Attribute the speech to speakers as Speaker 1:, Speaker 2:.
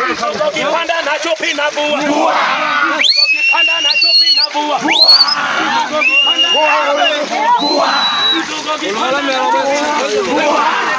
Speaker 1: Mzogo kipanda nacho pinavua. Mzogo kipanda nacho pinavua. Mzogo kipanda nacho pinavua. Mzogo kipanda nacho pinavua.